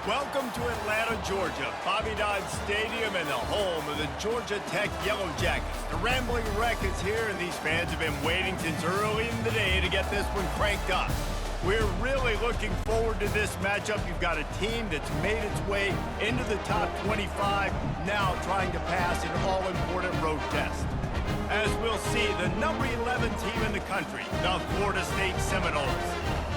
Welcome to Atlanta, Georgia, Bobby Dodd Stadium and the home of the Georgia Tech Yellow Jackets. The Rambling Wreck is here, and these fans have been waiting since early in the day to get this one cranked up. We're really looking forward to this matchup. You've got a team that's made its way into the top 25, now trying to pass an all-important road test. As we'll see, the number 11 team in the country, the Florida State Seminoles,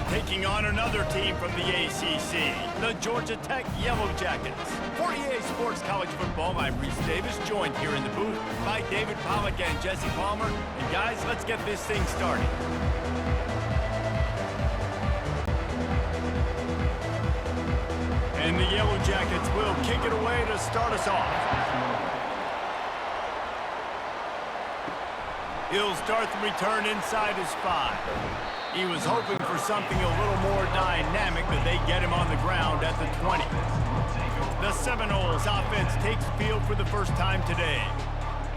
taking on another team from the ACC, the Georgia Tech Yellow Jackets. For EA Sports College Football, I'm Reese Davis, joined here in the booth by David Pollack and Jesse Palmer. And guys, let's get this thing started. And the Yellow Jackets will kick it away to start us off. He'll start the return inside his 5. He was hoping for something a little more dynamic, but they get him on the ground at the 20. The Seminoles offense takes field for the first time today.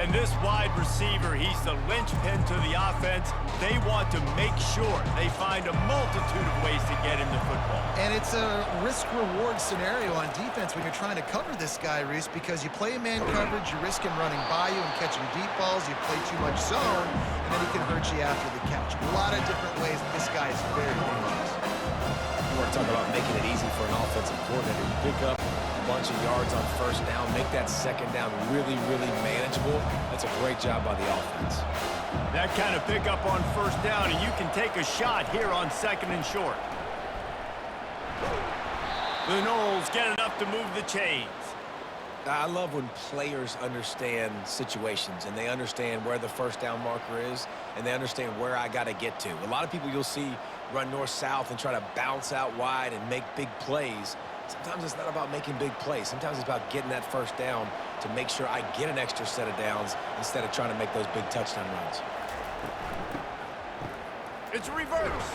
And this wide receiver, he's the linchpin to the offense. They want to make sure they find a multitude of ways to get him the football. And it's a risk-reward scenario on defense when you're trying to cover this guy, Reese, because you play man coverage, you risk him running by you and catching deep balls, you play too much zone, and then he can hurt you after the catch. A lot of different ways. This guy is very dangerous. You want to talk about making it easy for an offensive coordinator. You pick up a bunch of yards on first down, make that second down really, really manageable. That's a great job by the offense. That kind of pickup on first down, and you can take a shot here on second and short. The Noles get enough to move the chains. I love when players understand situations and they understand where the first down marker is and they understand where I got to get to. A lot of people you'll see run north-south and try to bounce out wide and make big plays. Sometimes it's not about making big plays. Sometimes it's about getting that first down to make sure I get an extra set of downs instead of trying to make those big touchdown runs. It's a reverse.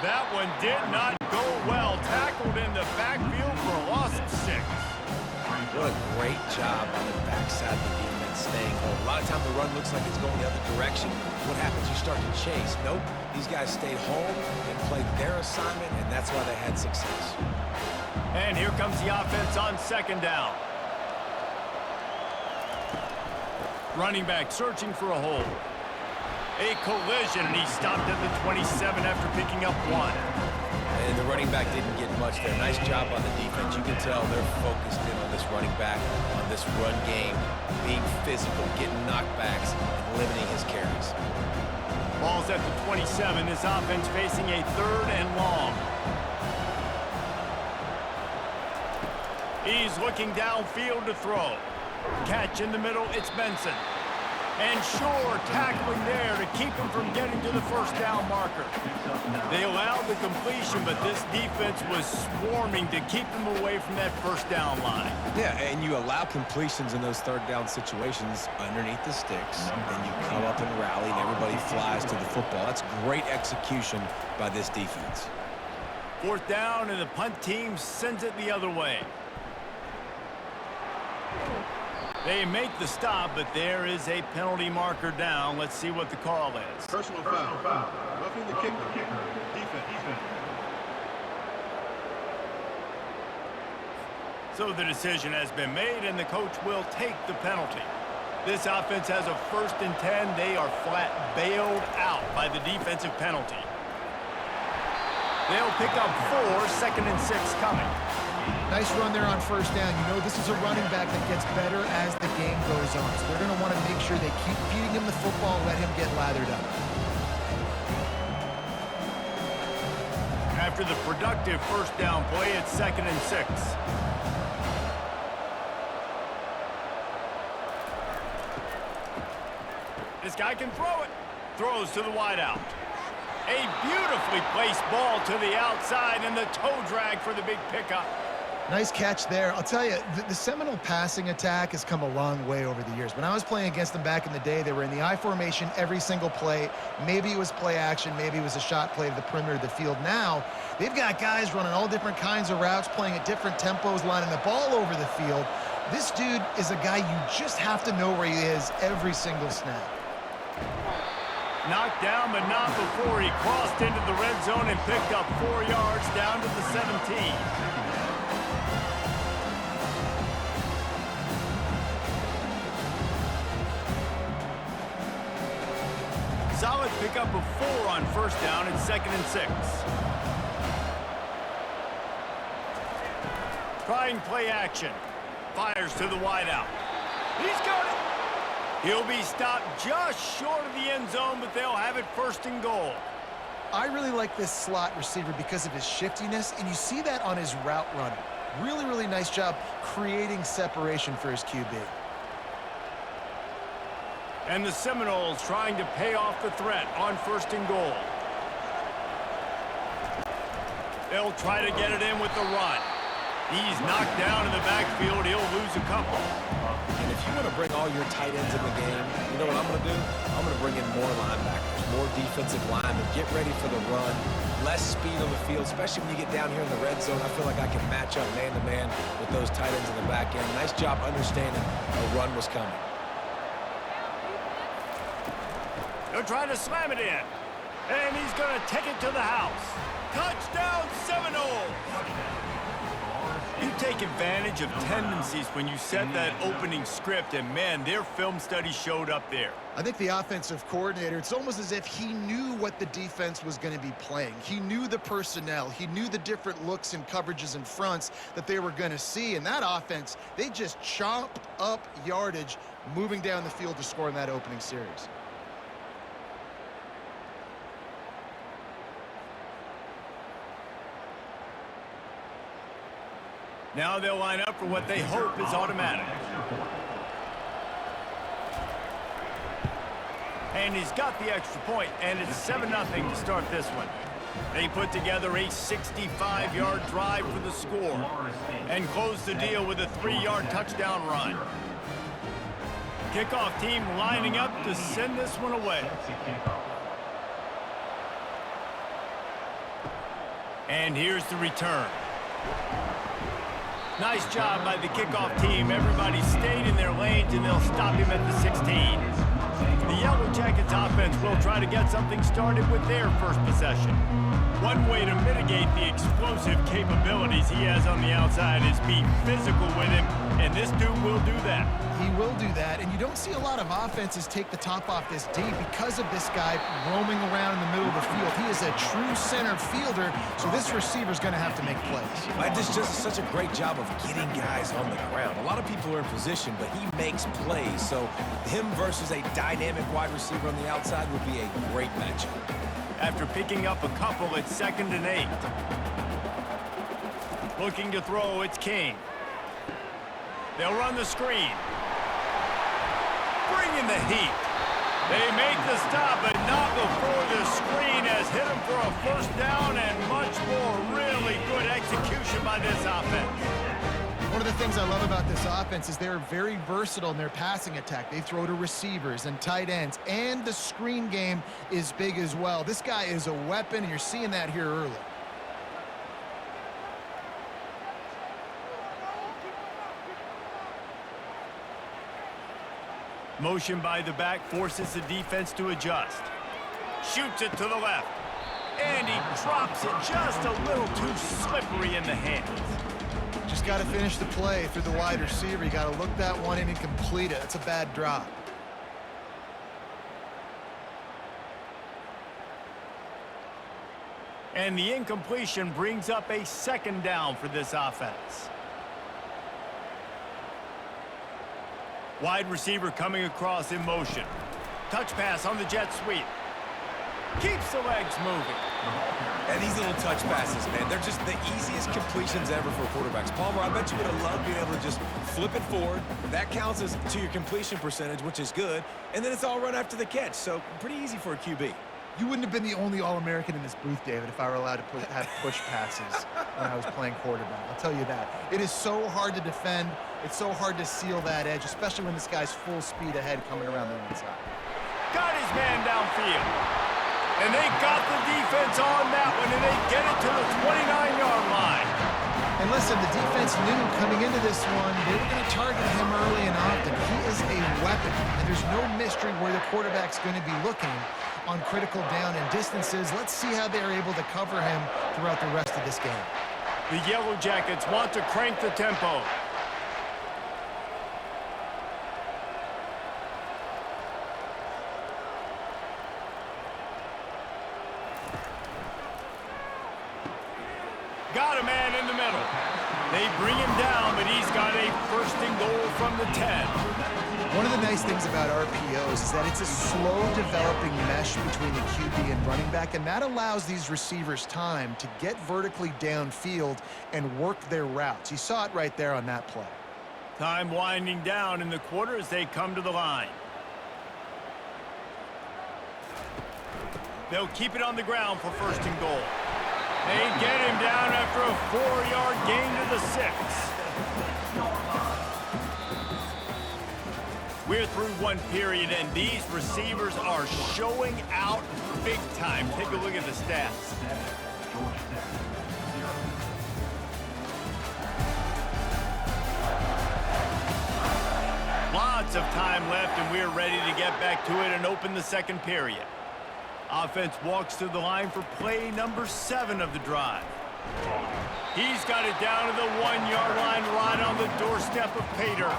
That one did not go well. Tackled in the backfield for a loss of 6. What a great job on the backside of the defense staying home. A lot of times the run looks like it's going the other direction. What happens? You start to chase. Nope. These guys stayed home and played their assignment, and that's why they had success. And here comes the offense on second down. Running back searching for a hole. A collision, and he stopped at the 27 after picking up 1. And the running back didn't get much there. Nice job on the defense. You can tell they're focused in on this running back, on this run game, being physical, getting knockbacks, and limiting his carries. Ball's at the 27. This offense facing a 3rd and long. He's looking downfield to throw. Catch in the middle, it's Benson. And Shore tackling there to keep him from getting to the first down marker. They allowed the completion, but this defense was swarming to keep them away from that first down line. Yeah, and you allow completions in those third down situations underneath the sticks, and you come up and rally, and everybody flies to the football. That's great execution by this defense. 4th down, and the punt team sends it the other way. They make the stop, but there is a penalty marker down. Let's see what the call is. Personal foul. Roughing the kicker. Defense. So the decision has been made, and the coach will take the penalty. This offense has a 1st and 10. They are flat bailed out by the defensive penalty. They'll pick up 4, 2nd and 6 coming. Nice run there on first down. You know this is a running back that gets better as the game goes on. So they're going to want to make sure they keep feeding him the football, let him get lathered up. After the productive first down play, it's 2nd and 6. This guy can throw it. Throws to the wideout. A beautifully placed ball to the outside, and the toe drag for the big pickup. Nice catch there. I'll tell you, the Seminole passing attack has come a long way over the years. When I was playing against them back in the day, they were in the I formation every single play. Maybe it was play action. Maybe it was a shot play to the perimeter of the field. Now, they've got guys running all different kinds of routes, playing at different tempos, lining the ball over the field. This dude is a guy you just have to know where he is every single snap. Knocked down, but not before he crossed into the red zone and picked up 4 yards down to the 17. solid pickup of 4 on first down and 2nd and 6. Trying play action. Fires to the wideout. He's got it. He'll be stopped just short of the end zone, but they'll have it 1st and goal. I really like this slot receiver because of his shiftiness, and you see that on his route running. Really, really nice job creating separation for his QB. And the Seminoles trying to pay off the threat on 1st and goal. They'll try to get it in with the run. He's knocked down in the backfield. He'll lose a couple. And if you want to bring all your tight ends in the game, you know what I'm going to do? I'm going to bring in more linebackers, more defensive linemen, get ready for the run, less speed on the field, especially when you get down here in the red zone. I feel like I can match up man-to-man with those tight ends in the back end. Nice job understanding a run was coming. They'll try to slam it in. And he's going to take it to the house. Touchdown, Seminoles! You take advantage of tendencies when you set that opening script, and man, their film study showed up there. I think the offensive coordinator, it's almost as if he knew what the defense was going to be playing. He knew the personnel. He knew the different looks and coverages and fronts that they were going to see. And that offense, they just chomped up yardage moving down the field to score in that opening series. Now they'll line up for what they hope is automatic. And he's got the extra point, and it's 7-0 to start this one. They put together a 65-yard drive for the score and close the deal with a 3-yard touchdown run. Kickoff team lining up to send this one away. And here's the return. Nice job by the kickoff team. Everybody stayed in their lanes, and they'll stop him at the 16. The Yellow Jackets offense will try to get something started with their first possession. One way to mitigate the explosive capabilities he has on the outside is be physical with him, and this dude will do that. He will do that, and you don't see a lot of offenses take the top off this D because of this guy roaming around in the middle of the field. He is a true center fielder, so this receiver's going to have to make plays. This does such a great job of getting guys on the ground. A lot of people are in position, but he makes plays, so him versus a dynamic wide receiver on the outside would be a great matchup. After picking up a couple, it's 2nd and 8. Looking to throw, it's King. They'll run the screen. Bring in the heat. They make the stop, but not before the screen has hit him for a 1st down and much more. Really good execution by this offense. One of the things I love about this offense is they're very versatile in their passing attack. They throw to receivers and tight ends, and the screen game is big as well. This guy is a weapon, and you're seeing that here early. Motion by the back forces the defense to adjust. Shoots it to the left. And he drops it just a little too slippery in the hands. Just got to finish the play through the wide receiver. You got to look that one in and complete it. That's a bad drop. And the incompletion brings up a 2nd down for this offense. Wide receiver coming across in motion. Touch pass on the jet sweep. Keeps the legs moving. And these little touch passes, man, they're just the easiest completions ever for quarterbacks. Palmer, I bet you would have loved being able to just flip it forward. That counts as to your completion percentage, which is good. And then it's all run after the catch, so pretty easy for a QB. You wouldn't have been the only All-American in this booth, David, if I were allowed to have push passes when I was playing quarterback. I'll tell you that. It is so hard to defend. It's so hard to seal that edge, especially when this guy's full speed ahead coming around the inside. Got his man downfield. And they got the defense on that one, and they get it to the 29-yard line. And listen, the defense knew coming into this one, they were going to target him early and often. He is a weapon, and there's no mystery where the quarterback's going to be looking on critical down and distances. Let's see how they're able to cover him throughout the rest of this game. The Yellow Jackets want to crank the tempo. Got a man in the middle. They bring him down, but he's got a first and goal from the 10. One of the nice things about RPOs is that it's a slow developing mesh between the QB and running back, and that allows these receivers time to get vertically downfield and work their routes. You saw it right there on that play. Time winding down in the quarter as they come to the line. They'll keep it on the ground for first and goal. They get him down after a 4-yard gain to the 6. We're through one period, and these receivers are showing out big time. Take a look at the stats. Lots of time left, and we're ready to get back to it and open the second period. Offense walks to the line for play number 7 of the drive. He's got it down to the 1-yard line right on the doorstep of Pater.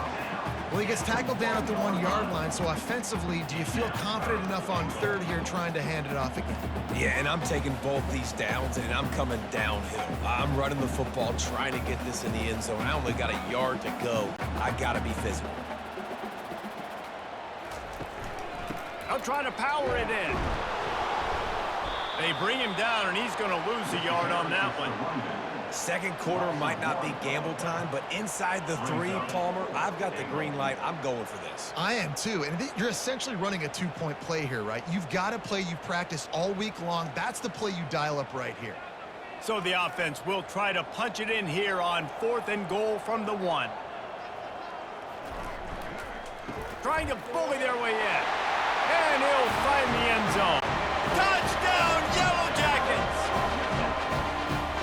Well, he gets tackled down at the 1-yard line, so offensively, do you feel confident enough on third here trying to hand it off again? Yeah, and I'm taking both these downs, and I'm coming downhill. I'm running the football, trying to get this in the end zone. I only got a yard to go. I got to be physical. I'll try to power it in. They bring him down, and he's going to lose a yard on that one. Second quarter might not be gamble time, but inside the 3, Palmer, I've got the green light. I'm going for this. I am too, and you're essentially running a 2-point play here, right? You've got a play you've practiced all week long. That's the play you dial up right here. So the offense will try to punch it in here on 4th and goal from the 1. Trying to bully their way in. And he'll find the end zone. Touchdown, Yellow Jackets!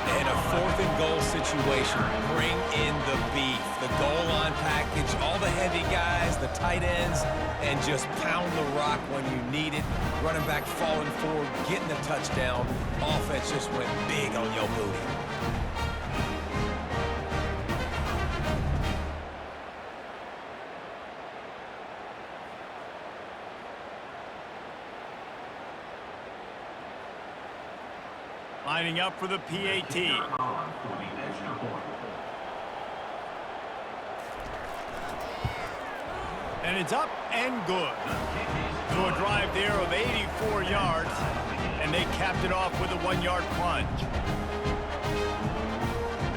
In a 4th and goal situation, bring in the beef. The goal line package, all the heavy guys, the tight ends, and just pound the rock when you need it. Running back falling forward, getting a touchdown. Offense just went big on your booty. Lining up for the PAT. And it's up and good. So a drive there of 84 yards, and they capped it off with a 1-yard plunge.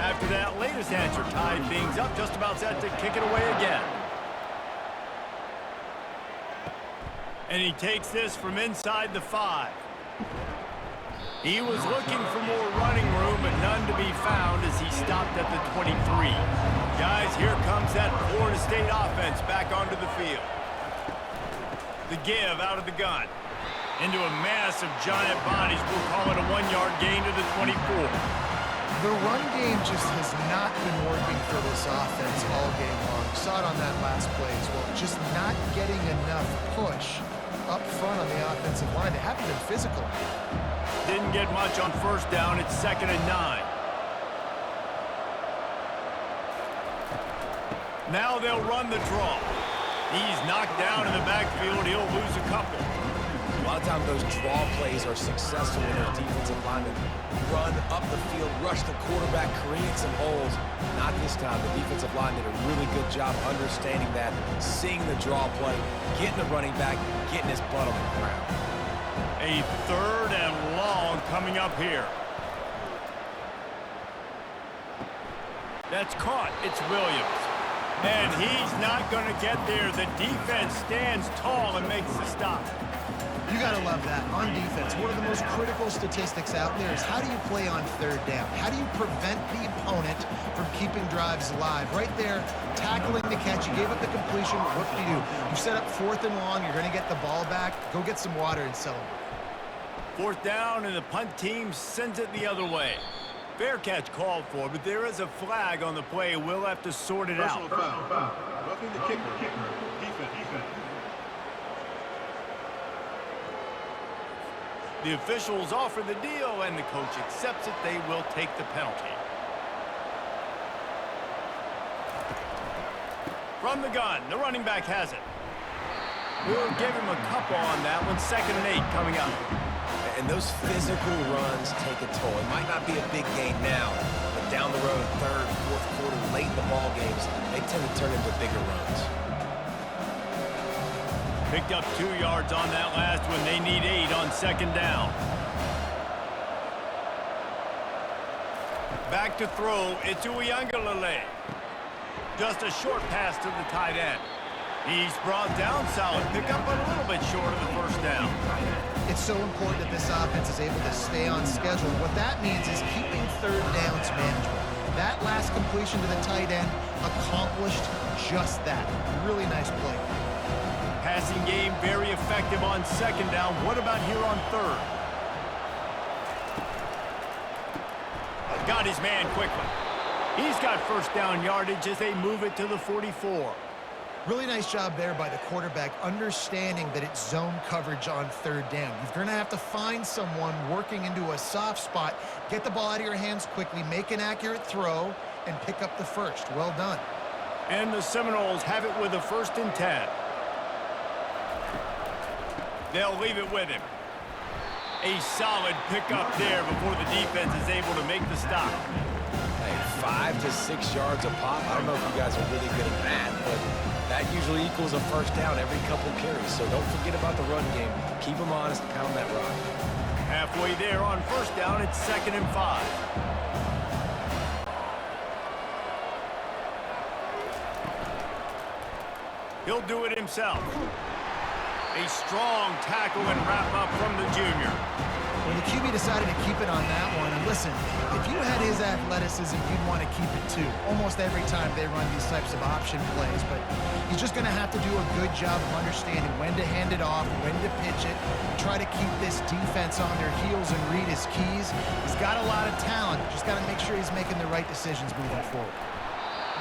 After that latest answer tied things up, just about set to kick it away again. And he takes this from inside the 5. He was looking for more running room, but none to be found as he stopped at the 23. Guys, here comes that Florida State offense back onto the field. The give out of the gun. Into a mass of giant bodies. We'll call it a 1-yard gain to the 24. The run game just has not been working for this offense all game long. You saw it on that last play as well. Just not getting enough push up front on the offensive line. They haven't been physical. Didn't get much on first down. It's 2nd and 9. Now they'll run the draw. He's knocked down in the backfield. He'll lose a couple. A lot of times those draw plays are successful when those defensive linemen run up the field, rush the quarterback, create some holes. Not this time. The defensive line did a really good job understanding that, seeing the draw play, getting the running back, getting his butt on the ground. A 3rd and long coming up here. That's caught. It's Williams. And he's not going to get there. The defense stands tall and makes the stop. You got to love that. On defense, one of the most critical statistics out there is how do you play on 3rd down? How do you prevent the opponent from keeping drives alive? Right there, tackling the catch. You gave up the completion. What do? You set up 4th and long. You're going to get the ball back. Go get some water and celebrate. 4th down, and the punt team sends it the other way. Fair catch called for, but there is a flag on the play. We'll have to sort it out. Personal foul. Roughing the kicker. Defense. The officials offer the deal, and the coach accepts it. They will take the penalty. From the gun, the running back has it. We'll give him a couple on that one. 2nd and 8 coming up. and those physical runs take a toll. It might not be a big gain now, but down the road, third, fourth quarter, late in the ball games, they tend to turn into bigger runs. Picked up 2 yards on that last one. They need 8 on second down. Back to throw. It's Uiagalelei. Just a short pass to the tight end. He's brought down solid. Pick up a little bit short of the first down. It's so important that this offense is able to stay on schedule. What that means is keeping third downs manageable. That last completion to the tight end accomplished just that. Really nice play. Passing game very effective on second down. What about here on third? Got his man quickly. He's got first down yardage as they move it to the 44. Really nice job there by the quarterback, understanding that it's zone coverage on third down. You're going to have to find someone working into a soft spot, get the ball out of your hands quickly, make an accurate throw, and pick up the first. Well done. And the Seminoles have it with a 1st and 10. They'll leave it with him. A solid pickup there before the defense is able to make the stop. Hey, 5 to 6 yards a pop. I don't know if you guys are really good at that, but that usually equals a first down every couple carries. So don't forget about the run game. Keep them honest, pound that rock. Halfway there on first down, it's 2nd and 5. He'll do it himself. A strong tackle and wrap up from the junior. Well, the QB decided to keep it on that one. And listen, if you had his athleticism, you'd want to keep it too. Almost every time they run these types of option plays. But he's just going to have to do a good job of understanding when to hand it off, when to pitch it, try to keep this defense on their heels and read his keys. He's got a lot of talent. Just got to make sure he's making the right decisions moving forward.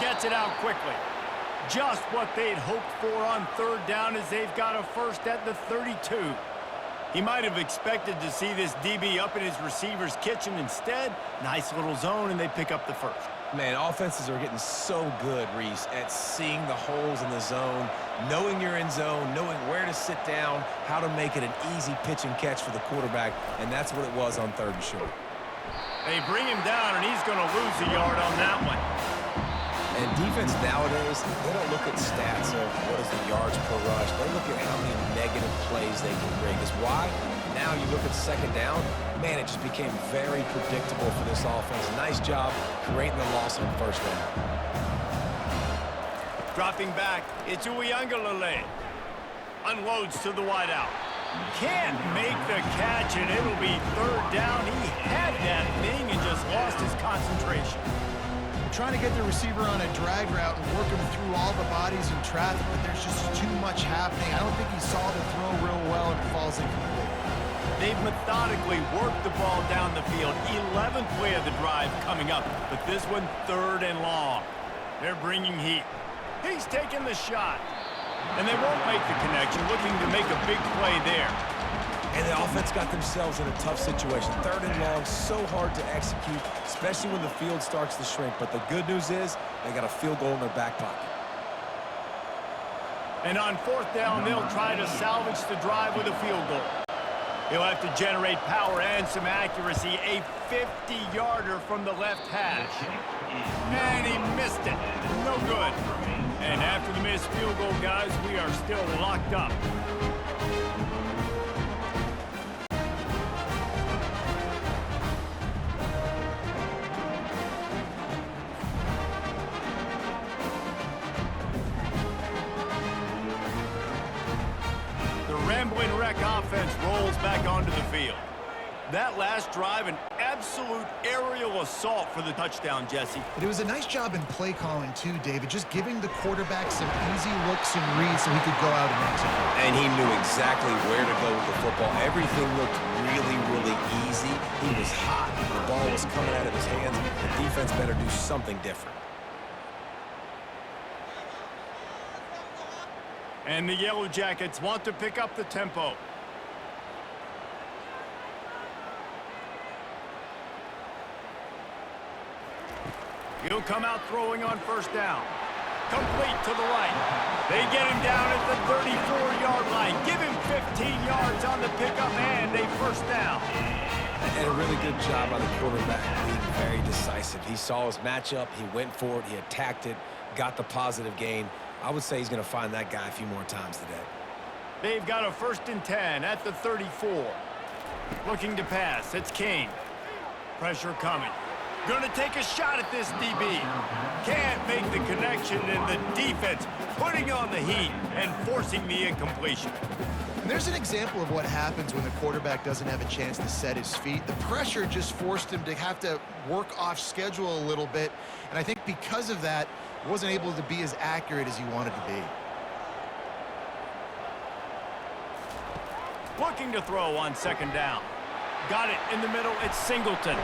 Gets it out quickly. Just what they'd hoped for on third down as they've got a first at the 32. He might have expected to see this DB up in his receiver's kitchen. Instead, nice little zone, and they pick up the first. Man, offenses are getting so good, Reese, at seeing the holes in the zone, knowing you're in zone, knowing where to sit down, how to make it an easy pitch and catch for the quarterback, and that's what it was on 3rd and short. They bring him down, and he's going to lose a yard on that one. And defense nowadays, they don't look at stats of what is the yards per rush. They look at how many negative plays they can bring. Because why? Now you look at second down, man, it just became very predictable for this offense. Nice job creating the loss on first down. Dropping back, it's Uiagalelei. Unloads to the wideout. Can't make the catch, and it'll be third down. He had that thing and just lost his concentration. Trying to get the receiver on a drag route and work him through all the bodies in traffic, but there's just too much happening. I don't think he saw the throw real well, and it falls incomplete. They've methodically worked the ball down the field. 11th play of the drive coming up, but this one 3rd and long. They're bringing heat. He's taking the shot, and they won't make the connection, looking to make a big play there. And the offense got themselves in a tough situation. 3rd and long, so hard to execute, especially when the field starts to shrink. But the good news is they got a field goal in their back pocket. And on 4th down, they'll try to salvage the drive with a field goal. He'll have to generate power and some accuracy. A 50-yarder from the left hash. And he missed it. No good. And after the missed field goal, guys, we are still locked up. Rambling wreck offense rolls back onto the field. That last drive, an absolute aerial assault for the touchdown, Jesse. But it was a nice job in play calling too, David, just giving the quarterback some easy looks and reads so he could go out and execute. And he knew exactly where to go with the football. Everything looked really, really easy. He was hot. The ball was coming out of his hands. The defense better do something different. And the Yellow Jackets want to pick up the tempo. He'll come out throwing on first down. Complete to the right. They get him down at the 34-yard line. Give him 15 yards on the pickup and a first down. And a really good job by the quarterback, being very decisive. He saw his matchup, he went for it, he attacked it, got the positive gain. I would say he's going to find that guy a few more times today. They've got a 1st and 10 at the 34. Looking to pass. It's Kane. Pressure coming. Going to take a shot at this DB. Can't make the connection, and the defense putting on the heat and forcing the incompletion. And there's an example of what happens when the quarterback doesn't have a chance to set his feet. The pressure just forced him to have to work off schedule a little bit. And I think because of that, he wasn't able to be as accurate as he wanted to be. Looking to throw on 2nd down. Got it in the middle. It's Singleton.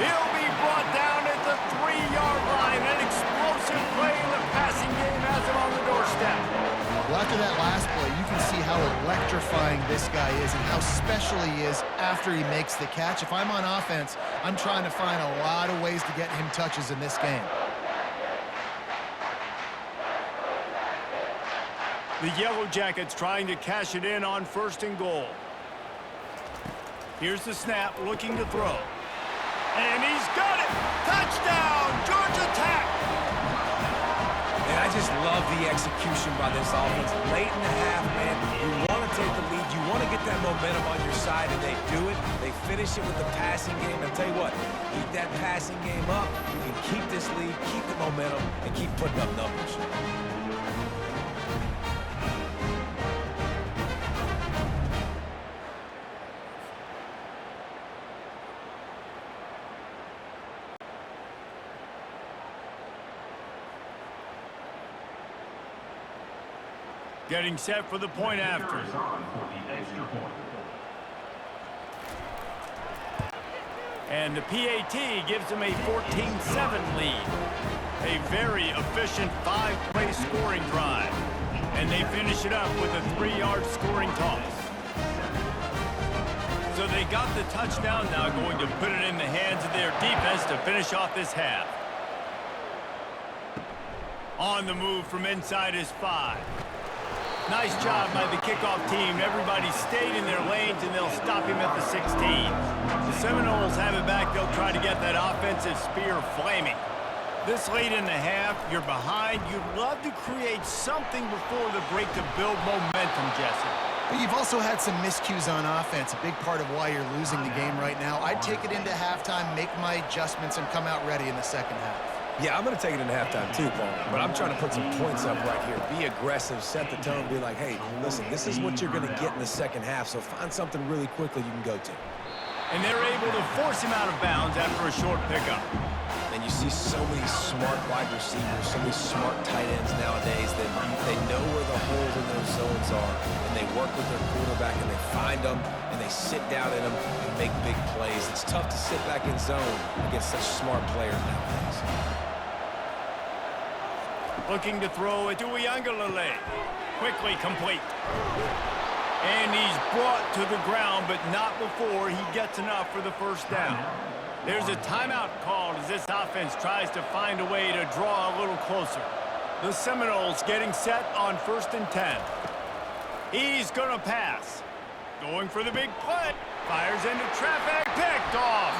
He'll be brought down at the 3-yard line. An explosive play in the passing game has him on the doorstep. Well, after that last play, you can see how electrifying this guy is and how special he is after he makes the catch. If I'm on offense, I'm trying to find a lot of ways to get him touches in this game. The Yellow Jackets trying to cash it in on 1st and goal. Here's the snap, looking to throw. And he's got it! Touchdown, Georgia Tech! And I just love the execution by this offense. Late in the half, man, you want to take the lead. You want to get that momentum on your side, and they do it. They finish it with the passing game. I'll tell you what, keep that passing game up. You can keep this lead, keep the momentum, and keep putting up numbers. Getting set for the point after. And the PAT gives them a 14-7 lead. A very efficient 5-play scoring drive. And they finish it up with a 3-yard scoring toss. So they got the touchdown, now going to put it in the hands of their defense to finish off this half. On the move from inside is 5. Nice job by the kickoff team. Everybody stayed in their lanes, and they'll stop him at the 16. The Seminoles have it back. They'll try to get that offensive spear flaming. This late in the half, you're behind. You'd love to create something before the break to build momentum, Jesse. But you've also had some miscues on offense, a big part of why you're losing the game right now. I'd take it into halftime, make my adjustments, and come out ready in the 2nd half. Yeah, I'm going to take it into halftime too, Paul. But I'm trying to put some points up right here. Be aggressive, set the tone, be like, hey, listen, this is what you're going to get in the 2nd half, so find something really quickly you can go to. And they're able to force him out of bounds after a short pickup. And you see so many smart wide receivers, so many smart tight ends nowadays that they know where the holes in those zones are, and they work with their quarterback, and they find them, and they sit down in them and make big plays. It's tough to sit back in zone against such smart players nowadays. Looking to throw it to Uiagalelei. Quickly complete. And he's brought to the ground, but not before he gets enough for the 1st down. There's a timeout called as this offense tries to find a way to draw a little closer. The Seminoles getting set on 1st and 10. He's going to pass. Going for the big play. Fires into traffic. Picked off.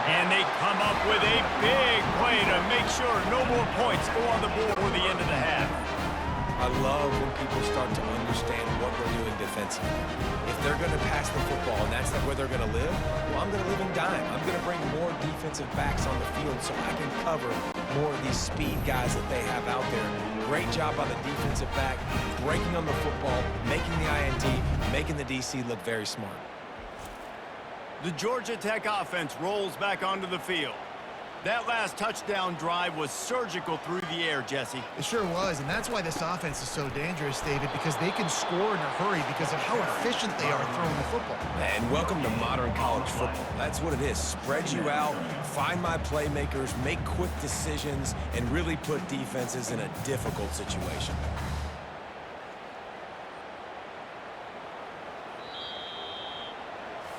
And they come up with a big play to make sure no more points go on the board for the end of the half. I love when people start to understand what we're doing defensively. If they're going to pass the football and that's not where they're going to live, well, I'm going to live in dime. I'm going to bring more defensive backs on the field so I can cover more of these speed guys that they have out there. Great job by the defensive back, breaking on the football, making the INT, making the DC look very smart. The Georgia Tech offense rolls back onto the field. That last touchdown drive was surgical through the air, Jesse. It sure was, and that's why this offense is so dangerous, David, because they can score in a hurry because of how efficient they are throwing the football. And welcome to modern college football. That's what it is. Spread you out, find my playmakers, make quick decisions, and really put defenses in a difficult situation.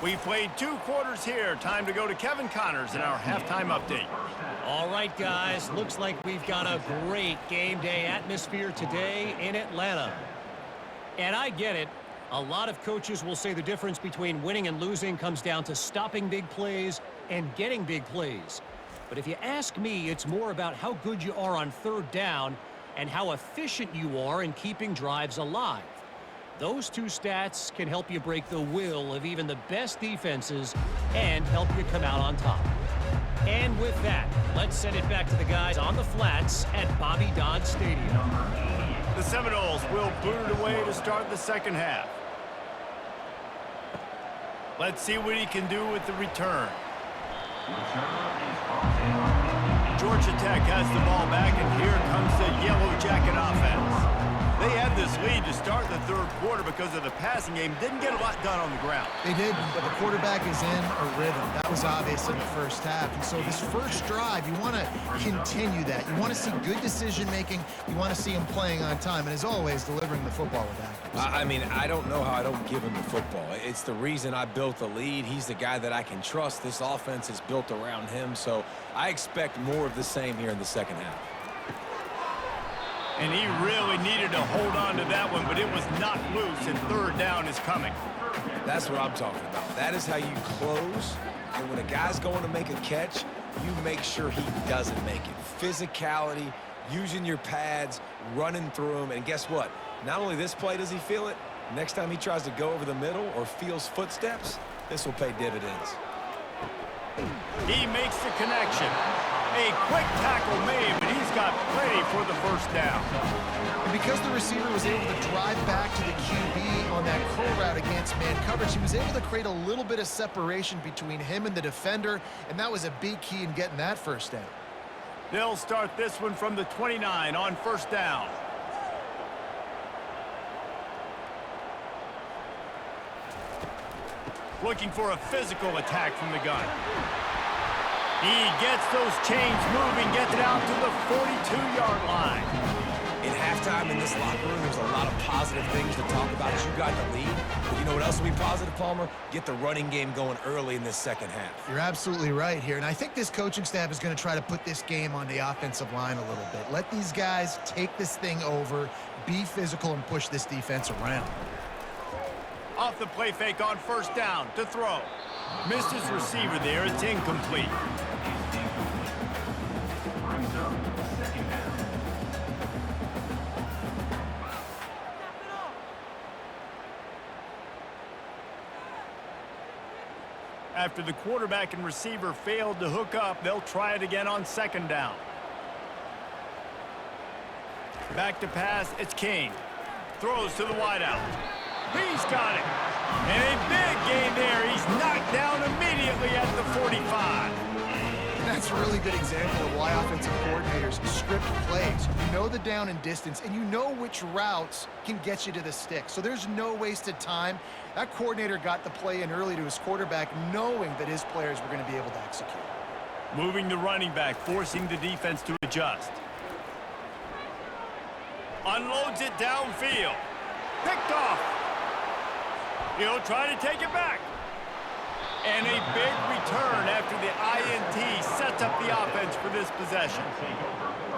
We played 2 quarters here. Time to go to Kevin Connors in our halftime update. All right, guys. Looks like we've got a great game day atmosphere today in Atlanta. And I get it. A lot of coaches will say the difference between winning and losing comes down to stopping big plays and getting big plays. But if you ask me, it's more about how good you are on third down and how efficient you are in keeping drives alive. Those two stats can help you break the will of even the best defenses and help you come out on top. And with that, let's send it back to the guys on the flats at Bobby Dodd Stadium. The Seminoles will boot it away to start the second half. Let's see what he can do with the return. Georgia Tech has the ball back, and here comes the Yellow Jacket offense. They had this lead to start the third quarter because of the passing game. Didn't get a lot done on the ground. They did, but the quarterback is in a rhythm. That was obvious in the first half. And so this first drive, you want to continue that. You want to see good decision-making. You want to see him playing on time. And as always, delivering the football with accuracy. I mean, I don't know how I don't give him the football. It's the reason I built the lead. He's the guy that I can trust. This offense is built around him. So I expect more of the same here in the second half. And he really needed to hold on to that one, but it was not loose, and third down is coming. That's what I'm talking about. That is how you close. And when a guy's going to make a catch, you make sure he doesn't make it. Physicality, using your pads, running through them. And guess what? Not only this play does he feel it, next time he tries to go over the middle or feels footsteps, this will pay dividends. He makes the connection. A quick tackle made, but he's got plenty for the first down. And because the receiver was able to drive back to the QB on that curl route against man coverage, he was able to create a little bit of separation between him and the defender, and that was a big key in getting that first down. They'll start this one from the 29 on first down. Looking for a physical attack from the gun. He gets those chains moving, gets it out to the 42-yard line. In halftime in this locker room, there's a lot of positive things to talk about. You got the lead. But you know what else will be positive, Palmer? Get the running game going early in this second half. You're absolutely right here, and I think this coaching staff is going to try to put this game on the offensive line a little bit. Let these guys take this thing over, be physical, and push this defense around. Off the play fake on first down to throw. Missed his receiver there. It's incomplete. After the quarterback and receiver failed to hook up, they'll try it again on second down. Back to pass, it's King. Throws to the wideout. He's got it. And a big gain there. He's knocked down immediately at the 45. And that's a really good example of why offensive coordinators script plays. You know the down and distance, and you know which routes can get you to the stick. So there's no wasted time. That coordinator got the play in early to his quarterback, knowing that his players were going to be able to execute. Moving the running back, forcing the defense to adjust. Unloads it downfield. Picked off. He'll try to take it back. And a big return after the INT sets up the offense for this possession.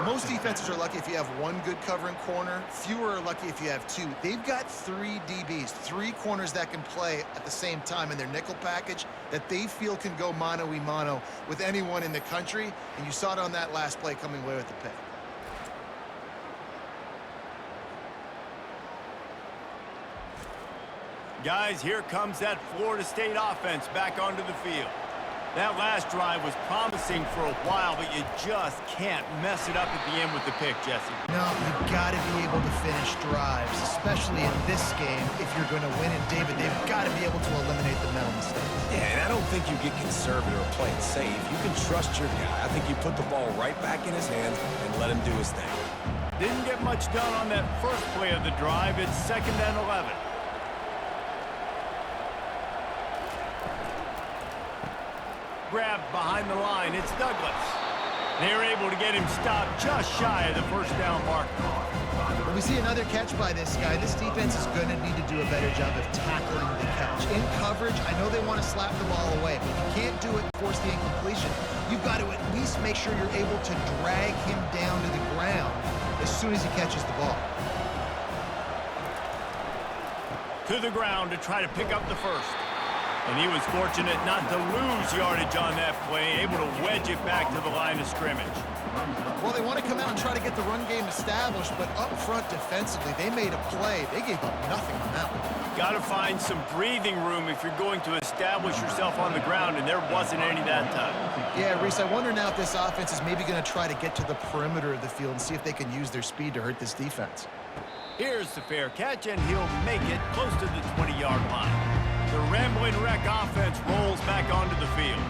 Most defenses are lucky if you have one good covering corner. Fewer are lucky if you have two. They've got three DBs, three corners that can play at the same time in their nickel package that they feel can go mano-a-mano with anyone in the country. And you saw it on that last play coming away with the pick. Guys, here comes that Florida State offense back onto the field. That last drive was promising for a while, but you just can't mess it up at the end with the pick, Jesse. No, you've got to be able to finish drives, especially in this game if you're going to win. And David, they've got to be able to eliminate the mental mistakes. Yeah, and I don't think you get conservative or play it safe. You can trust your guy. I think you put the ball right back in his hands and let him do his thing. Didn't get much done on that first play of the drive. It's 2nd and 11. Grabbed behind the line. It's Douglas. They're able to get him stopped just shy of the first down marker. When we see another catch by this guy, this defense is going to need to do a better job of tackling the catch. In coverage, I know they want to slap the ball away, but you can't do it and force the incompletion. You've got to at least make sure you're able to drag him down to the ground as soon as he catches the ball. to the ground to try to pick up the first. And he was fortunate not to lose yardage on that play, able to wedge it back to the line of scrimmage. Well, they want to come out and try to get the run game established, but up front defensively, they made a play. They gave up nothing on that one. Got to find some breathing room if you're going to establish yourself on the ground, and there wasn't any that time. Yeah, Reese, I wonder now if this offense is maybe going to try to get to the perimeter of the field and see if they can use their speed to hurt this defense. Here's the fair catch, and he'll make it close to the 20-yard line. The Rambling Wreck offense rolls back onto the field.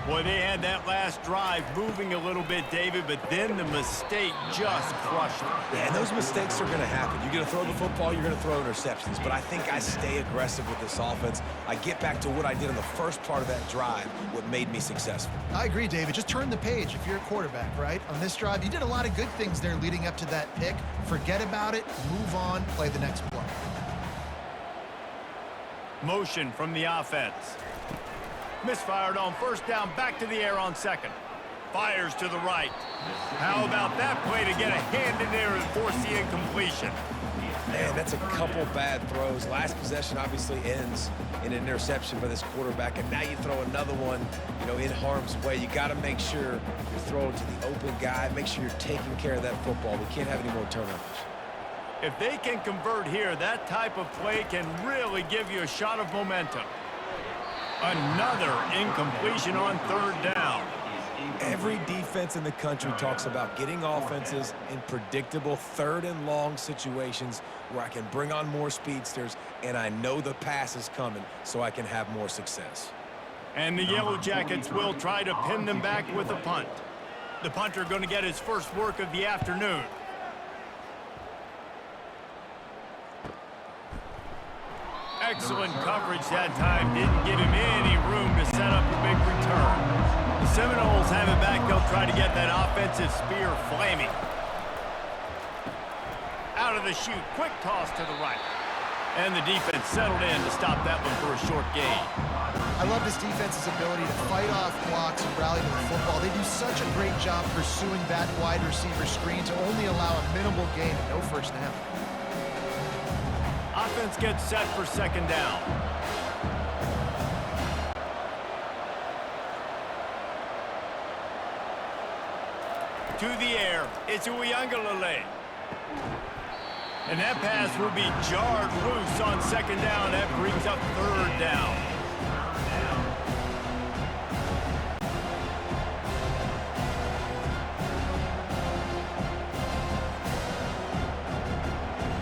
Boy, they had that last drive moving a little bit, David, but then the mistake just crushed them. Yeah, and those mistakes are going to happen. You're going to throw the football, you're going to throw interceptions. But I think I stay aggressive with this offense. I get back to what I did in the first part of that drive, what made me successful. I agree, David. Just turn the page if you're a quarterback, right? On this drive, you did a lot of good things there leading up to that pick. Forget about it, move on, play the next play. Motion from the offense. Misfired on first down, back to the air on second. Fires to the right. How about that play to get a hand in there and force the incompletion? Man, that's a couple bad throws. Last possession obviously ends in an interception by this quarterback, and now you throw another one, in harm's way. You got to make sure you're throwing to the open guy. Make sure you're taking care of that football. We can't have any more turnovers. If they can convert here, that type of play can really give you a shot of momentum. Another incompletion on third down. Every defense in the country talks about getting offenses in predictable third and long situations where I can bring on more speedsters and I know the pass is coming so I can have more success. And the Yellow Jackets will try to pin them back with a punt. The punter going to get his first work of the afternoon. Excellent coverage that time. Didn't give him any room to set up a big return. The Seminoles have it back. They'll try to get that offensive spear flaming. Out of the chute. Quick toss to the right. And the defense settled in to stop that one for a short gain. I love this defense's ability to fight off blocks and rally to the football. They do such a great job pursuing that wide receiver screen to only allow a minimal gain and no first down. Offense gets set for second down. To the air, it's Uiagalelei. And that pass will be jarred loose on second down. That brings up third down.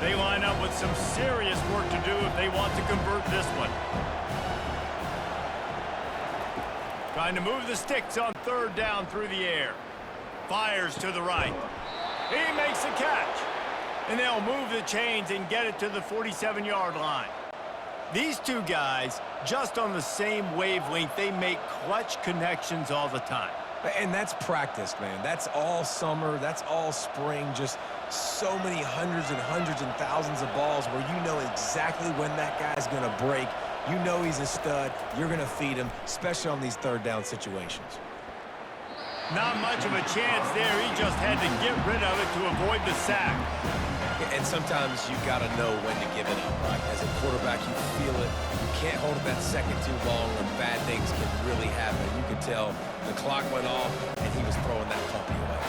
They line up with some serious work to do if they want to convert this one. Trying to move the sticks on third down through the air. Fires to the right. He makes a catch. And they'll move the chains and get it to the 47-yard line. These two guys, just on the same wavelength, they make clutch connections all the time. And that's practice, man. That's all summer. That's all spring. Just so many hundreds and thousands of balls where you know exactly when that guy's going to break. You know he's a stud. You're going to feed him, especially on these third down situations. Not much of a chance there. He just had to get rid of it to avoid the sack. And sometimes you got to know when to give it up, right? As a quarterback, you feel it. You can't hold it that second too long or bad things can really happen. You could tell the clock went off and he was throwing that puppy away.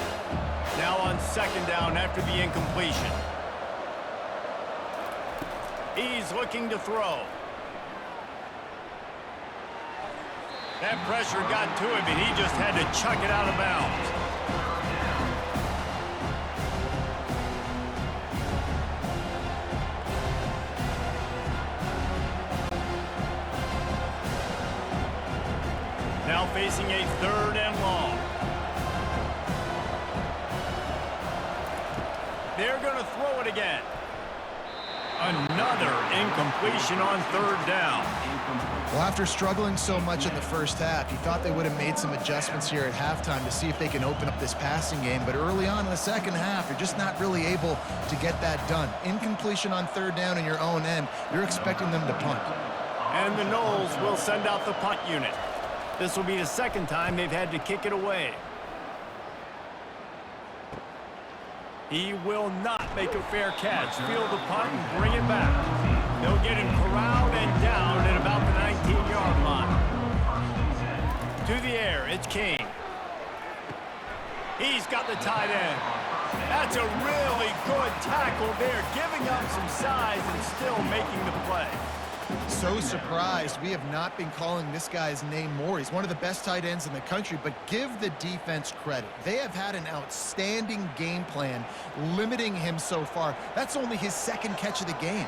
Now on second down after the incompletion. He's looking to throw. That pressure got to him, and he just had to chuck it out of bounds. Now facing a third and long. They're going to throw it again. Another incompletion on third down. Well, after struggling so much in the first half, you thought they would have made some adjustments here at halftime to see if they can open up this passing game. But early on in the second half, you're just not really able to get that done. Incompletion on third down in your own end, you're expecting them to punt. And the Noles will send out the punt unit. This will be the second time they've had to kick it away. He will not make a fair catch. Field the punt and bring it back. They'll get him corralled and down at about the 19-yard line. To the air, it's King. He's got the tight end. That's a really good tackle there, giving up some size and still making the play. So surprised we have not been calling this guy's name more. He's one of the best tight ends in the country, but give the defense credit. They have had an outstanding game plan limiting him so far. That's only his second catch of the game.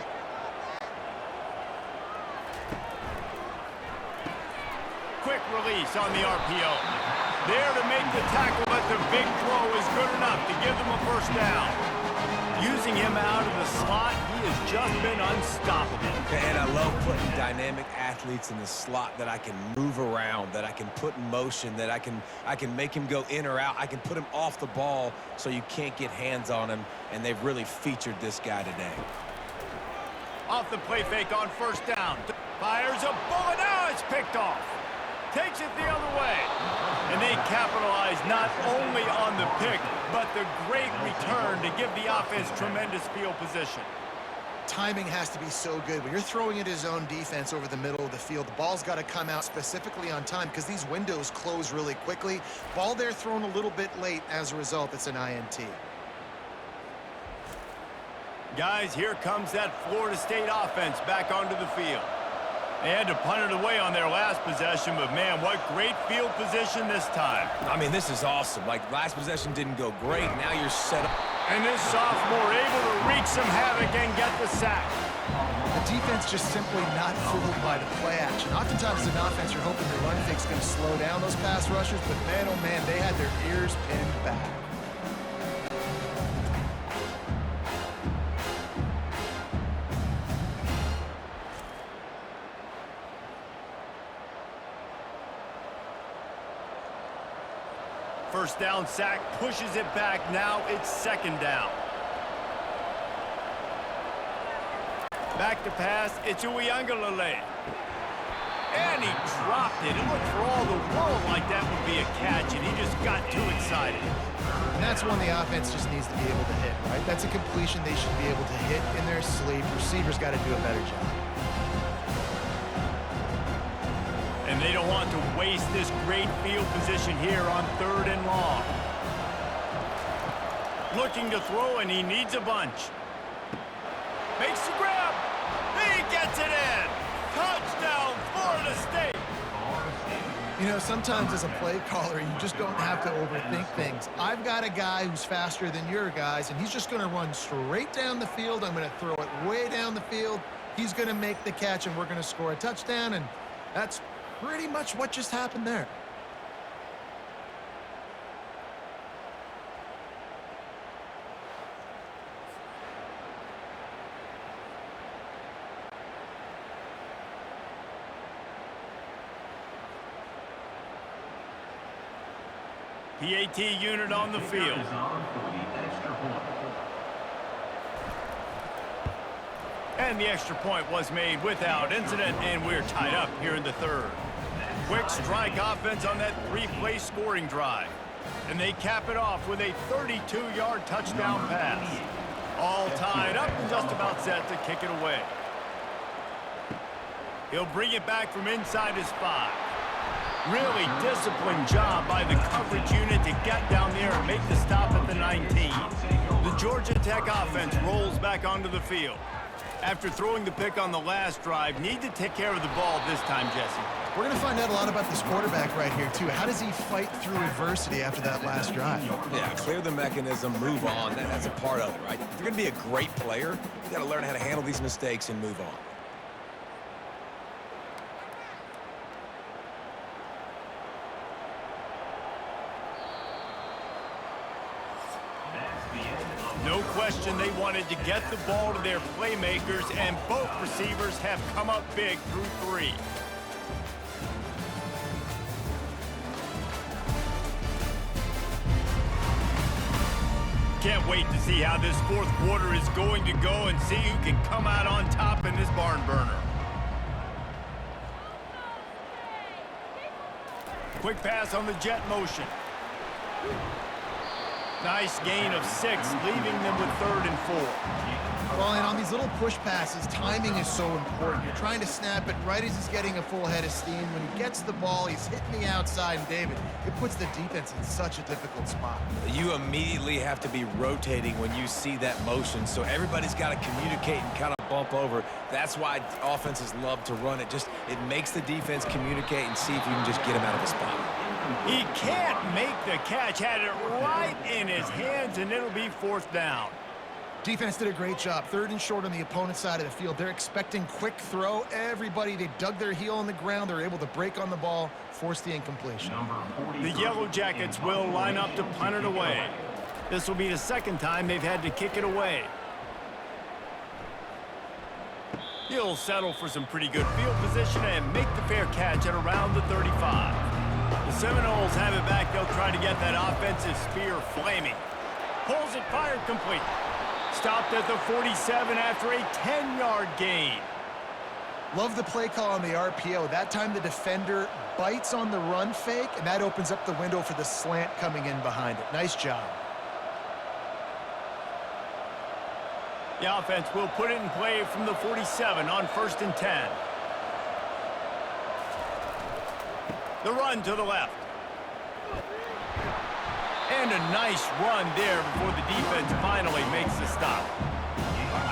Quick release on the RPO. There to make the tackle, but the big throw is good enough to give them a first down. Using him out of the slot, he has just been unstoppable. And I love putting dynamic athletes in the slot that I can move around, that I can put in motion, that I can make him go in or out. I can put him off the ball so you can't get hands on him, and they've really featured this guy today. Off the play fake on first down. Fires a bullet. Now it's picked off. Takes it the other way. And they capitalize not only on the pick, but the great return to give the offense tremendous field position. Timing has to be so good. When you're throwing at his own defense over the middle of the field, the ball's got to come out specifically on time because these windows close really quickly. Ball there thrown a little bit late. As a result, it's an INT. Guys, here comes that Florida State offense back onto the field. They had to punt it away on their last possession, but man, what great field position this time. I mean, this is awesome. Like, last possession didn't go great. Now you're set up. And this sophomore able to wreak some havoc and get the sack. The defense just simply not fooled by the play action. Oftentimes, as an offense, you're hoping the run fake's going to slow down those pass rushers, but man, oh man, they had their ears pinned back. First down sack, pushes it back. Now it's second down. Back to pass, it's Uiagalelei. And he dropped it. It looked for all the world like that would be a catch, and he just got too excited. And that's one the offense just needs to be able to hit, right? That's a completion they should be able to hit in their sleep. Receivers got to do a better job. And they don't want to waste this great field position here on third and long. Looking to throw, and he needs a bunch. Makes the grab. He gets it in. Touchdown, Florida State. You know, sometimes as a play caller, you just don't have to overthink things. I've got a guy who's faster than your guys, and he's just going to run straight down the field. I'm going to throw it way down the field. He's going to make the catch, and we're going to score a touchdown, and that's pretty much what just happened there. PAT unit on the field. And the extra point was made without incident, and we're tied up here in the third. Quick strike offense on that three-play scoring drive. And they cap it off with a 32-yard touchdown pass. All tied up and just about set to kick it away. He'll bring it back from inside his 5. Really disciplined job by the coverage unit to get down there and make the stop at the 19. The Georgia Tech offense rolls back onto the field. After throwing the pick on the last drive, need to take care of the ball this time, Jesse. We're going to find out a lot about this quarterback right here, too. How does he fight through adversity after that last drive? Yeah, clear the mechanism, move on. That's a part of it, right? If you're going to be a great player, you got to learn how to handle these mistakes and move on. No question they wanted to get the ball to their playmakers, and both receivers have come up big through 3. Can't wait to see how this fourth quarter is going to go and see who can come out on top in this barn burner. Quick pass on the jet motion. Nice gain of 6, leaving them with 3rd and 4. Well, and on these little push passes, timing is so important. You're trying to snap it right as he's getting a full head of steam. When he gets the ball, he's hitting the outside, and David, it puts the defense in such a difficult spot. You immediately have to be rotating when you see that motion, so everybody's got to communicate and kind of bump over. That's why offenses love to run it. It makes the defense communicate and see if you can just get him out of a spot. He can't make the catch. Had it right in his hands, and it'll be 4th down. Defense did a great job. 3rd and short on the opponent's side of the field. They're expecting quick throw. Everybody, they dug their heel on the ground. They're able to break on the ball, force the incompletion. The Yellow Jackets will line up to punt it away. This will be the 2nd time they've had to kick it away. He'll settle for some pretty good field position and make the fair catch at around the 35. The Seminoles have it back. They'll try to get that offensive spear flaming. Pulls it, fired, complete. Stopped at the 47 after a 10-yard gain. Love the play call on the RPO. That time the defender bites on the run fake, and that opens up the window for the slant coming in behind it. Nice job. The offense will put it in play from the 47 on 1st and 10. The run to the left. And a nice run there before the defense finally makes the stop.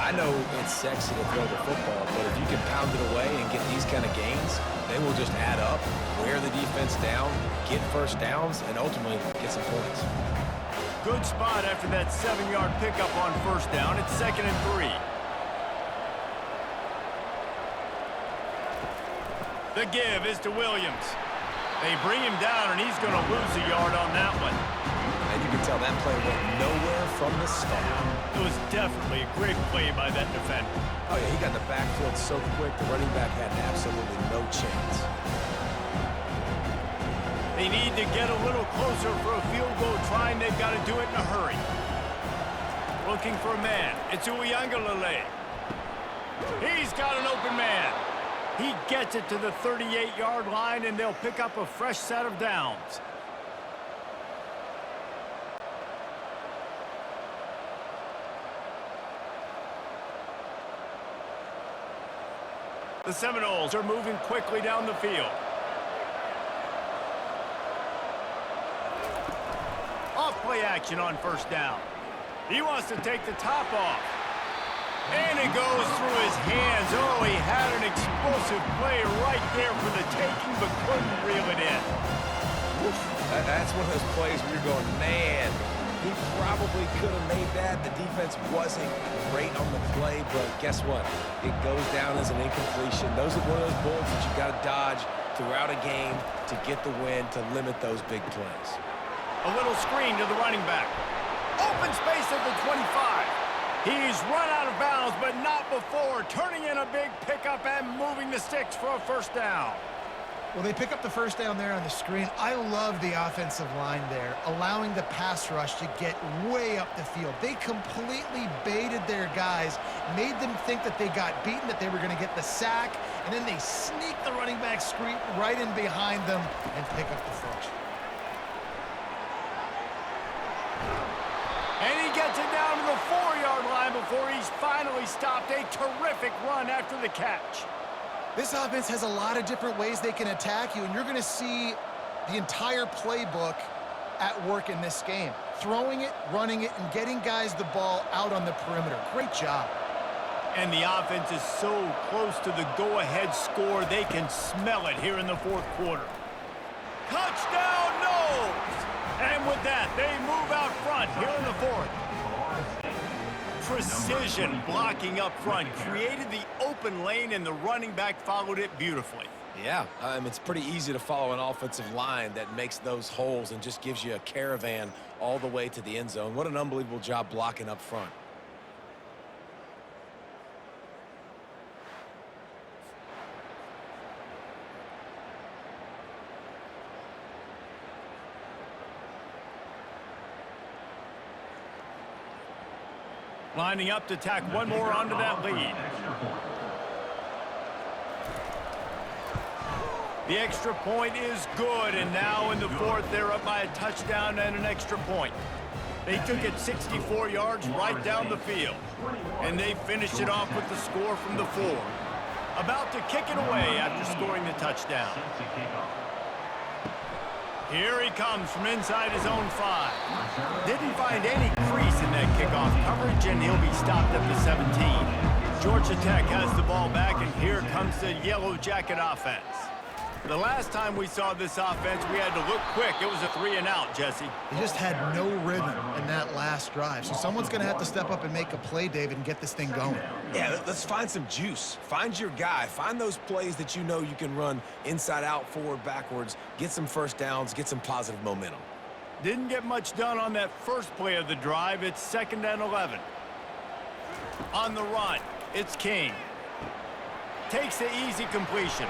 I know it's sexy to throw the football, but if you can pound it away and get these kind of gains, they will just add up, wear the defense down, get 1st downs, and ultimately get some points. Good spot after that 7-yard pickup on 1st down. It's 2nd and 3. The give is to Williams. They bring him down, and he's going to lose a yard on that one. And you can tell that play went nowhere from the start. It was definitely a great play by that defender. Oh, yeah, he got the backfield so quick, the running back had absolutely no chance. They need to get a little closer for a field goal try, and they've got to do it in a hurry. Looking for a man. It's Uyangalele. He's got an open man. He gets it to the 38-yard line, and they'll pick up a fresh set of downs. The Seminoles are moving quickly down the field. Off-play action on 1st down. He wants to take the top off. And it goes through his hands. Oh, he had an explosive play right there for the taking, but couldn't reel it in. That's one of those plays where you're going, man, he probably could have made that. The defense wasn't great on the play, but guess what? It goes down as an incompletion. Those are one of those bullets that you got to dodge throughout a game to get the win, to limit those big plays. A little screen to the running back. Open space at the 25. He's run out of bounds, but not before turning in a big pickup and moving the sticks for a 1st down. Well, they pick up the 1st down there on the screen. I love the offensive line there, allowing the pass rush to get way up the field. They completely baited their guys, made them think that they got beaten, that they were going to get the sack, and then they sneak the running back screen right in behind them and pick up the first. And he gets it down to the 4-yard line before he's finally stopped. A terrific run after the catch. This offense has a lot of different ways they can attack you, and you're going to see the entire playbook at work in this game. Throwing it, running it, and getting guys the ball out on the perimeter. Great job. And the offense is so close to the go-ahead score, they can smell it here in the 4th quarter. Touchdown, Noles! And with that, they move out front here in the 4th. Precision blocking up front created the open lane, and the running back followed it beautifully. Yeah, it's pretty easy to follow an offensive line that makes those holes and just gives you a caravan all the way to the end zone. What an unbelievable job blocking up front. Lining up to tack one more onto that lead. The extra point is good, and now in the 4th, they're up by a touchdown and an extra point. They took it 64 yards right down the field. And they finished it off with the score from the 4. About to kick it away after scoring the touchdown. Here he comes from inside his own 5. Didn't find any crease in that kickoff coverage, and he'll be stopped at the 17. Georgia Tech has the ball back, and here comes the Yellow Jacket offense. The last time we saw this offense, we had to look quick. It was a 3-and-out, Jesse. They just had no rhythm in that last drive. So someone's going to have to step up and make a play, David, and get this thing going. Yeah, let's find some juice. Find your guy. Find those plays that you know you can run inside out, forward, backwards. Get some first downs. Get some positive momentum. Didn't get much done on that first play of the drive. It's 2nd and 11. On the run, it's King. Takes the easy completion.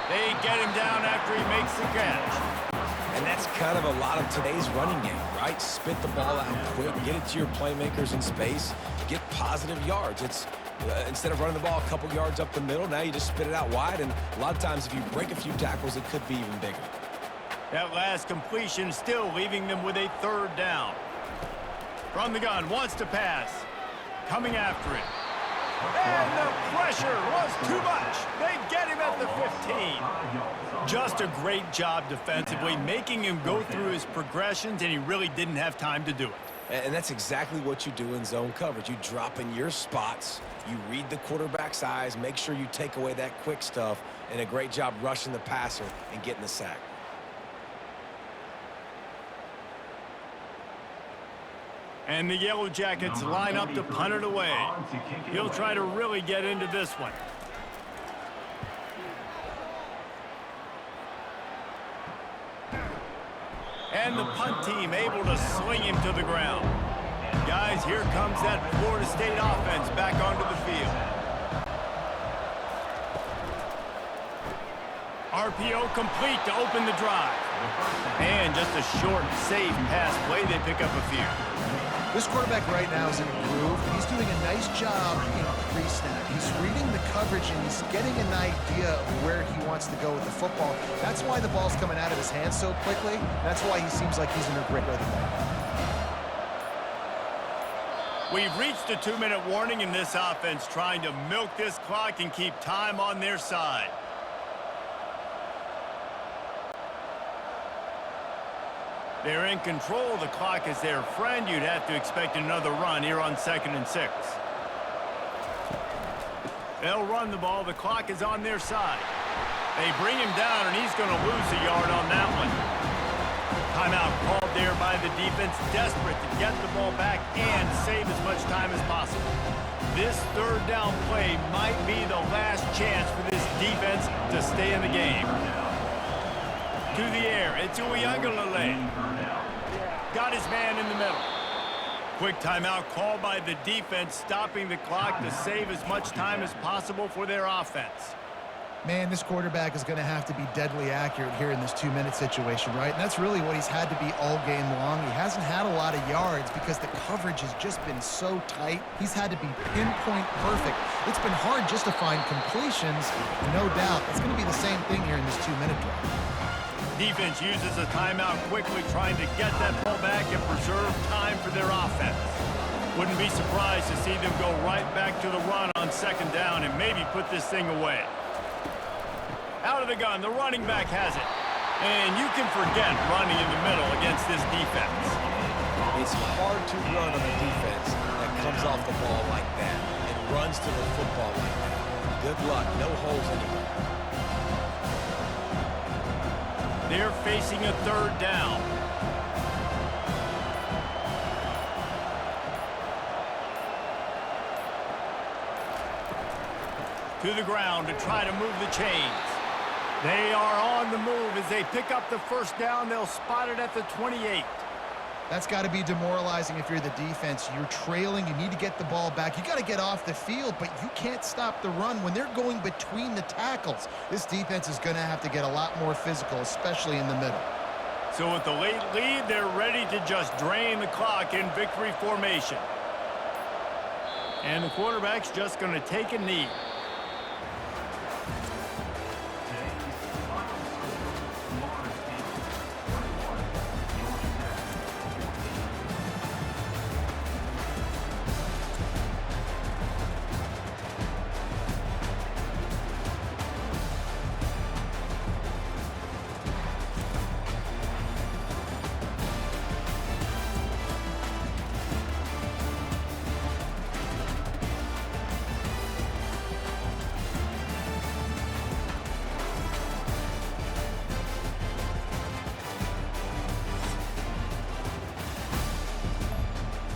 They get him down after he makes the catch. And that's kind of a lot of today's running game, right? Spit the ball out quick, get it to your playmakers in space, get positive yards. It's instead of running the ball a couple yards up the middle, now you just spit it out wide, and a lot of times if you break a few tackles, it could be even bigger. That last completion still leaving them with a 3rd down. From the gun, wants to pass. Coming after it. And the pressure was too much. They get him at the 15. Just a great job defensively, making him go through his progressions, and he really didn't have time to do it. And that's exactly what you do in zone coverage. You drop in your spots, you read the quarterback's eyes, make sure you take away that quick stuff, and a great job rushing the passer and getting the sack. And the Yellow Jackets line up to punt it away. He'll try to really get into this one. And the punt team able to sling him to the ground. Guys, here comes that Florida State offense back onto the field. RPO complete to open the drive. And just a short, safe pass play. They pick up a few. This quarterback right now is in a groove. He's doing a nice job in pre-snap. He's reading the coverage, and he's getting an idea of where he wants to go with the football. That's why the ball's coming out of his hands so quickly. That's why he seems like he's in a great rhythm. We've reached a 2-minute warning in this offense, trying to milk this clock and keep time on their side. They're in control. The clock is their friend. You'd have to expect another run here on 2nd and 6. They'll run the ball. The clock is on their side. They bring him down, and he's going to lose a yard on that one. Timeout called there by the defense, desperate to get the ball back and save as much time as possible. This 3rd down play might be the last chance for this defense to stay in the game. To the air, it's Uiagalelei. Got his man in the middle. Quick timeout called by the defense, stopping the clock to save as much time as possible for their offense. Man, this quarterback is going to have to be deadly accurate here in this 2-minute situation, right? And that's really what he's had to be all game long. He hasn't had a lot of yards because the coverage has just been so tight. He's had to be pinpoint perfect. It's been hard just to find completions, no doubt. It's going to be the same thing here in this 2-minute drive. Defense uses a timeout quickly, trying to get that ball back and preserve time for their offense. Wouldn't be surprised to see them go right back to the run on 2nd down and maybe put this thing away. Out of the gun, the running back has it. And you can forget running in the middle against this defense. It's hard to run on a defense that comes off the ball like that and runs to the football like that. Good luck. No holes anywhere. They're facing a 3rd down. To the ground to try to move the chains. They are on the move as they pick up the 1st down. They'll spot it at the 28. That's got to be demoralizing if you're the defense. You're trailing. You need to get the ball back. You got to get off the field, but you can't stop the run when they're going between the tackles. This defense is going to have to get a lot more physical, especially in the middle. So with the late lead, they're ready to just drain the clock in victory formation. And the quarterback's just going to take a knee.